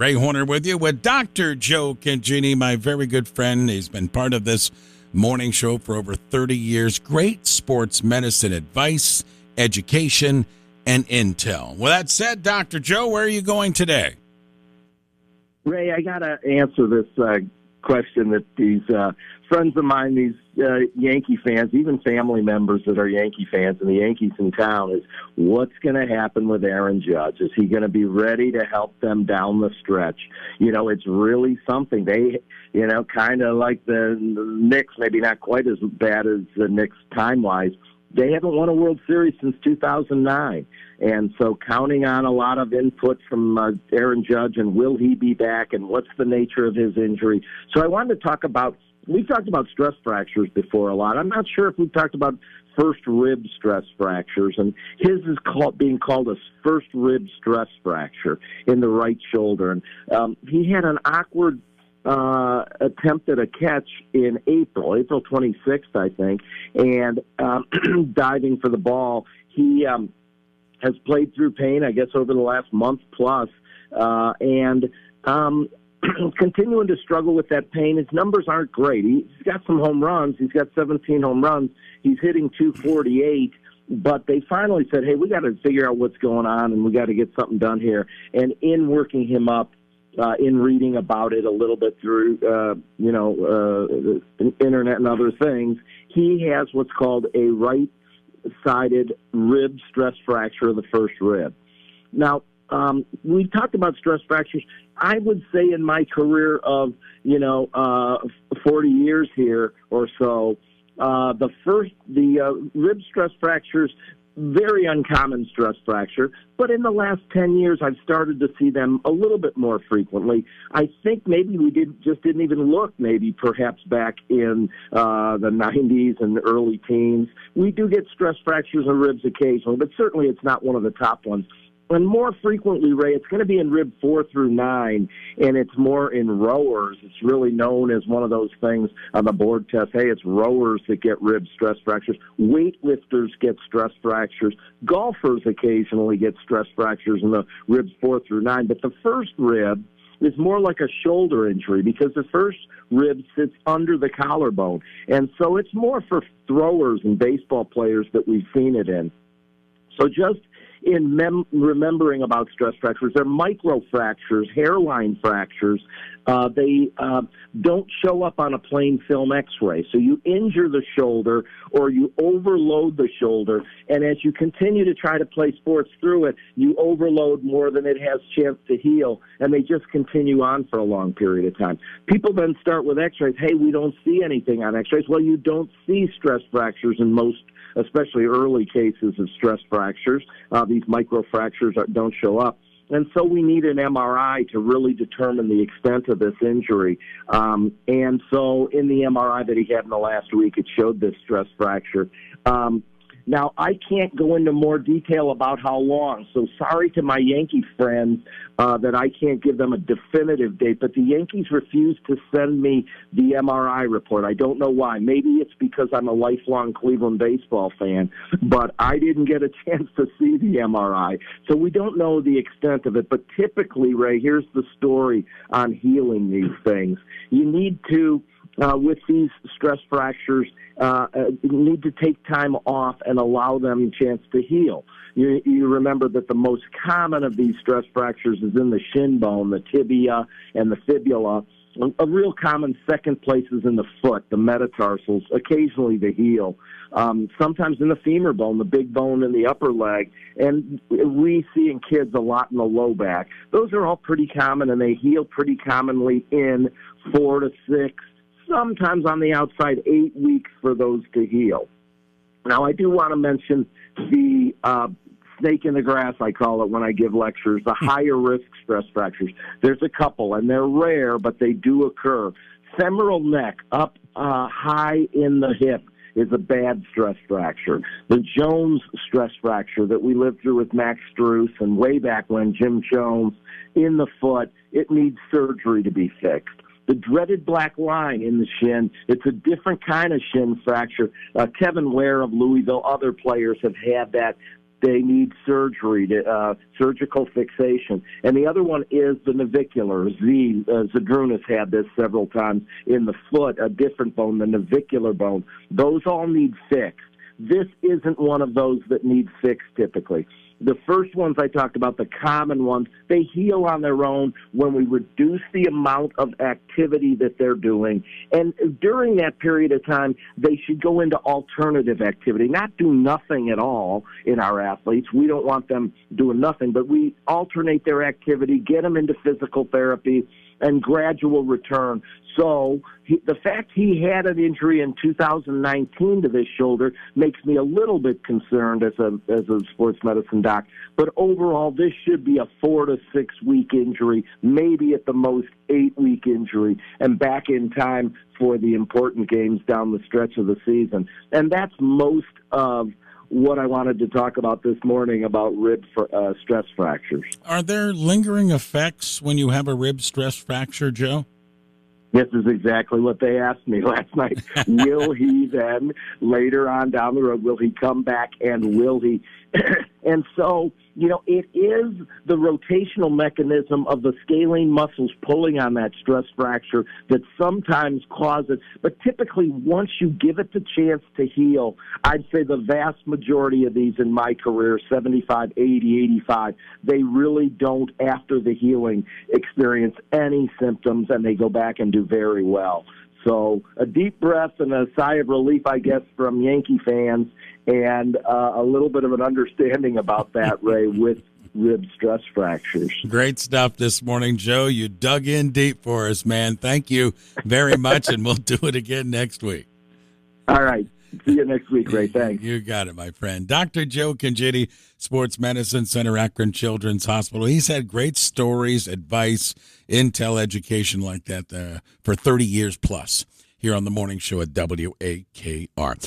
Ray Horner with you with Dr. Joe Cangini, my very good friend. He's been part of this morning show for over 30 years. Great sports medicine advice, education, and intel. With that said, Dr. Joe, where are you going today? Ray, I got to answer this question that these friends of mine, these Yankee fans, even family members that are Yankee fans and the Yankees in town, is what's going to happen with Aaron Judge? Is he going to be ready to help them down the stretch? You know, it's really something. They, you know, kind of like the Knicks, maybe not quite as bad as the Knicks time-wise. They haven't won a World Series since 2009. And so counting on a lot of input from Aaron Judge, and will he be back, and what's the nature of his injury. So I wanted to talk about, we've talked about stress fractures before a lot. I'm not sure if we've talked about first rib stress fractures, and his is being called a first rib stress fracture in the right shoulder. And he had an awkward attempt at a catch in April 26th, I think, and diving for the ball. He has played through pain, I guess, over the last month plus, and continuing to struggle with that pain. His numbers aren't great. He's got some home runs. He's got 17 home runs. He's hitting 248. But they finally said, hey, we got to figure out what's going on, and we got to get something done here. And in working him up, in reading about it a little bit through, the internet and other things, he has what's called a right-sided rib stress fracture of the first rib. Now, we've talked about stress fractures. I would say in my career of, 40 years here or so, the rib stress fractures, very uncommon stress fracture, but in the last 10 years, I've started to see them a little bit more frequently. I think maybe we didn't even look, maybe perhaps back in the 90s and the early teens. We do get stress fractures in ribs occasionally, but certainly it's not one of the top ones. And more frequently, Ray, it's going to be in rib 4 through 9, and it's more in rowers. It's really known as one of those things on the board test. Hey, it's rowers that get rib stress fractures. Weightlifters get stress fractures. Golfers occasionally get stress fractures in the ribs 4 through 9. But the first rib is more like a shoulder injury because the first rib sits under the collarbone. And so it's more for throwers and baseball players that we've seen it in. So just in remembering about stress fractures, they're microfractures, hairline fractures. They don't show up on a plain film x-ray. So you injure the shoulder or you overload the shoulder, and as you continue to try to play sports through it, you overload more than it has chance to heal, and they just continue on for a long period of time. People then start with x-rays. Hey, we don't see anything on x-rays. Well, you don't see stress fractures in most, especially early cases of stress fractures. These microfractures don't show up. And so we need an MRI to really determine the extent of this injury. And so in the MRI that he had in the last week, it showed this stress fracture. Now, I can't go into more detail about how long, so sorry to my Yankee friends that I can't give them a definitive date, but the Yankees refused to send me the MRI report. I don't know why. Maybe it's because I'm a lifelong Cleveland baseball fan, but I didn't get a chance to see the MRI, so we don't know the extent of it. But typically, Ray, here's the story on healing these things. You need to, with these stress fractures, you need to take time off and allow them a chance to heal. You remember that the most common of these stress fractures is in the shin bone, the tibia, and the fibula. A real common second place is in the foot, the metatarsals, occasionally the heel. Sometimes in the femur bone, the big bone in the upper leg, and we see in kids a lot in the low back. Those are all pretty common, and they heal pretty commonly in 4 to 6, sometimes on the outside 8 weeks for those to heal. Now, I do want to mention the snake in the grass, I call it when I give lectures, the higher risk stress fractures. There's a couple, and they're rare, but they do occur. Femoral neck up high in the hip is a bad stress fracture. The Jones stress fracture that we lived through with Max Strus and way back when, Jim Jones, in the foot, it needs surgery to be fixed. The dreaded black line in the shin, it's a different kind of shin fracture. Kevin Ware of Louisville, other players have had that. they need surgery, surgical fixation. And the other one is the navicular. Zydrunas had this several times in the foot, a different bone, the navicular bone. Those all need fixed. This isn't one of those that needs fixed typically. The first ones I talked about, the common ones, they heal on their own when we reduce the amount of activity that they're doing. And during that period of time, they should go into alternative activity, not do nothing at all in our athletes. We don't want them doing nothing, but we alternate their activity, get them into physical therapy, and gradual return. So the fact he had an injury in 2019 to this shoulder makes me a little bit concerned as a sports medicine doc. But overall, this should be a 4 to 6 week injury, maybe at the most 8-week injury, and back in time for the important games down the stretch of the season. And that's most of what I wanted to talk about this morning about rib stress fractures. Are there lingering effects when you have a rib stress fracture, Joe? This is exactly what they asked me last night. Will he then, later on down the road, will he come back and will he? And so, it is the rotational mechanism of the scalene muscles pulling on that stress fracture that sometimes causes, but typically once you give it the chance to heal, I'd say the vast majority of these in my career, 75, 80, 85, they really don't, after the healing, experience any symptoms, and they go back and do very well. So a deep breath and a sigh of relief, I guess, from Yankee fans, and a little bit of an understanding about that, Ray, with rib stress fractures. Great stuff this morning, Joe. You dug in deep for us, man. Thank you very much, and we'll do it again next week. All right. See you next week, Ray. Thanks. You got it, my friend. Dr. Joe Congini, Sports Medicine Center, Akron Children's Hospital. He's had great stories, advice, intel, education like that for 30 years plus here on the morning show at WAKR.